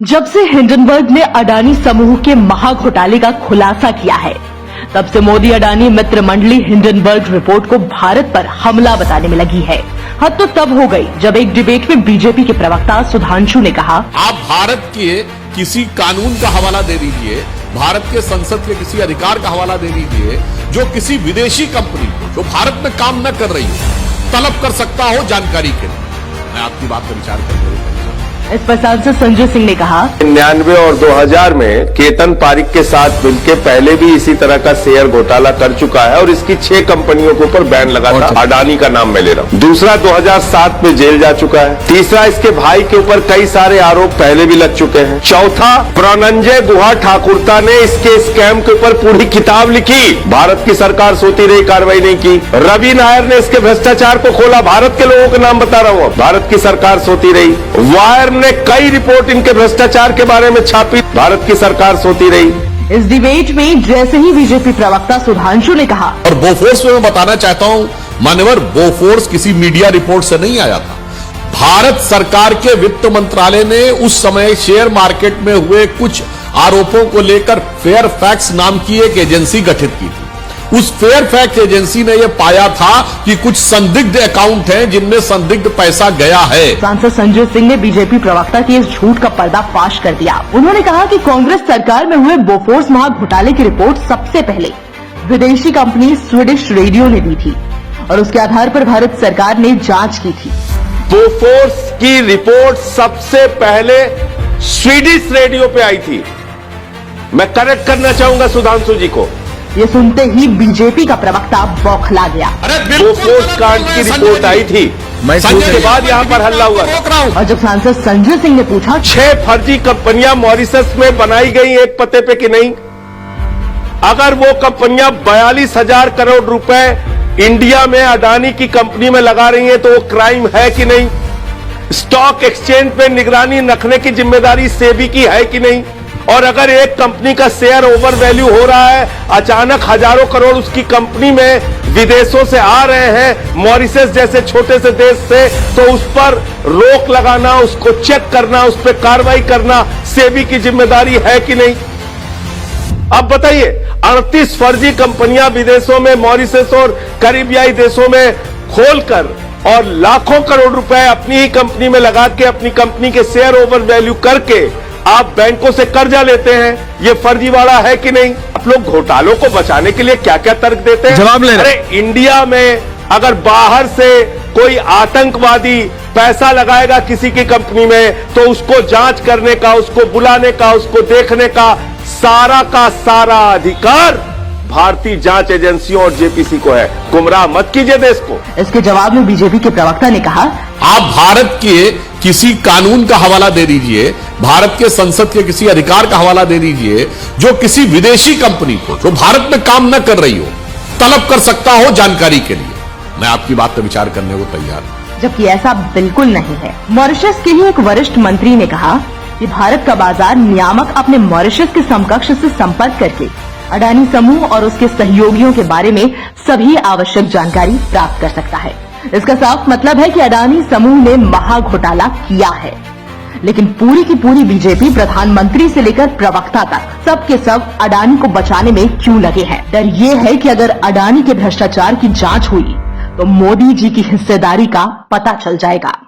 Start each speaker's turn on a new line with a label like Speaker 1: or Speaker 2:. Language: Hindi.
Speaker 1: जब से हिंडनबर्ग ने अडानी समूह के महाघोटाले का खुलासा किया है, तब से मोदी अडानी मित्र मंडली हिंडनबर्ग रिपोर्ट को भारत पर हमला बताने में लगी है। हद तो तब हो गई जब एक डिबेट में बीजेपी के प्रवक्ता सुधांशु ने कहा,
Speaker 2: आप भारत के किसी कानून का हवाला दे दीजिए, भारत के संसद के किसी अधिकार का हवाला दे दीजिए जो किसी विदेशी कंपनी को जो भारत में काम न कर रही हो तलब कर सकता हो जानकारी के लिए। मैं आपकी बात पर विचार करने को
Speaker 1: इस पर सांसद संजय सिंह ने कहा,
Speaker 3: 99 और 2000 में केतन पारिक के साथ मिलकर पहले भी इसी तरह का शेयर घोटाला कर चुका है और इसकी 6 कंपनियों के ऊपर बैन लगा था। अडानी का नाम मैं ले रहा हूँ। दूसरा 2007 में जेल जा चुका है। तीसरा इसके भाई के ऊपर कई सारे आरोप पहले भी लग चुके हैं। चौथा प्रणंजय गुहा ठाकुरता ने इसके स्कैम के ऊपर पूरी किताब लिखी, भारत की सरकार सोती रही, कार्रवाई नहीं की। रवि नायर ने इसके भ्रष्टाचार को खोला, भारत के लोगों के नाम बता रहा हूँ, भारत की सरकार सोती रही। वायर ने कई रिपोर्ट इनके भ्रष्टाचार के बारे में छापी, भारत की सरकार सोती रही।
Speaker 1: इस डिबेट में जैसे ही बीजेपी प्रवक्ता सुधांशु ने कहा,
Speaker 2: और बोफोर्स में मैं बताना चाहता हूं मान्यवर, बोफोर्स किसी मीडिया रिपोर्ट से नहीं आया था। भारत सरकार के वित्त मंत्रालय ने उस समय शेयर मार्केट में हुए कुछ आरोपों को लेकर फेयर फैक्ट्स नाम की एक एजेंसी गठित की थी। उस फेयर फैक्ट एजेंसी ने यह पाया था कि कुछ संदिग्ध अकाउंट हैं जिनमें संदिग्ध पैसा गया है।
Speaker 1: सांसद संजय सिंह ने बीजेपी प्रवक्ता के इस झूठ का पर्दाफाश कर दिया। उन्होंने कहा कि कांग्रेस सरकार में हुए बोफोर्स महाघोटाले की रिपोर्ट सबसे पहले विदेशी कंपनी स्वीडिश रेडियो ने दी थी और उसके आधार पर भारत सरकार ने जांच की थी।
Speaker 3: बोफोर्स की रिपोर्ट सबसे पहले स्वीडिश रेडियो पे आई थी। मैं करेक्ट करना चाहूंगा सुधांशु जी को।
Speaker 1: ये सुनते ही बीजेपी का प्रवक्ता बौखला गया।
Speaker 3: बोफोर्स कांड की रिपोर्ट आई थी, उसके बाद यहाँ पर हल्ला हुआ था।
Speaker 1: और जब सांसद संजय सिंह ने पूछा
Speaker 3: 6 फर्जी कंपनियां मॉरिशस में बनाई गई एक पते पे कि नहीं, अगर वो कंपनियां 42,000 करोड़ रुपए इंडिया में अडानी की कंपनी में लगा रही हैं तो वो क्राइम है कि नहीं, स्टॉक एक्सचेंज पे निगरानी रखने की जिम्मेदारी सेबी की है कि नहीं, और अगर एक कंपनी का शेयर ओवर वैल्यू हो रहा है, अचानक हजारों करोड़ उसकी कंपनी में विदेशों से आ रहे हैं, मॉरिशस जैसे छोटे से देश से, तो उस पर रोक लगाना, उसको चेक करना, उस पर कार्रवाई करना सेबी की जिम्मेदारी है कि नहीं। अब बताइए, 38 फर्जी कंपनियां विदेशों में, मॉरिशस और कैरिबियाई देशों में खोलकर और लाखों करोड़ रुपए अपनी ही कंपनी में लगा के अपनी कंपनी के शेयर ओवर वैल्यू करके आप बैंकों से कर्जा लेते हैं, ये फर्जीवाड़ा है कि नहीं। आप लोग घोटालों को बचाने के लिए क्या क्या तर्क देते हैं,
Speaker 4: जवाब ले रहे।
Speaker 3: अरे इंडिया में अगर बाहर से कोई आतंकवादी पैसा लगाएगा किसी की कंपनी में तो उसको जांच करने का, उसको बुलाने का, उसको देखने का सारा अधिकार भारतीय जांच एजेंसियों और जेपीसी को है। गुमराह मत कीजिए देश को।
Speaker 1: इसके जवाब में बीजेपी के प्रवक्ता ने कहा,
Speaker 2: आप भारत के किसी कानून का हवाला दे दीजिए, भारत के संसद के किसी अधिकार का हवाला दे दीजिए जो किसी विदेशी कंपनी को जो भारत में काम न कर रही हो तलब कर सकता हो जानकारी के लिए। मैं आपकी बात पर विचार करने को तैयार हूं।
Speaker 1: जबकि ऐसा बिल्कुल नहीं है। मॉरिशस के ही एक वरिष्ठ मंत्री ने कहा कि भारत का बाजार नियामक अपने मॉरिशस के समकक्ष से संपर्क करके अडानी समूह और उसके सहयोगियों के बारे में सभी आवश्यक जानकारी प्राप्त कर सकता है। इसका साफ मतलब है कि अडानी समूह ने महाघोटाला किया है। लेकिन पूरी की पूरी बीजेपी प्रधानमंत्री से लेकर प्रवक्ता तक सबके सब अडानी को बचाने में क्यों लगे हैं। डर ये है कि अगर अडानी के भ्रष्टाचार की जांच हुई तो मोदी जी की हिस्सेदारी का पता चल जाएगा।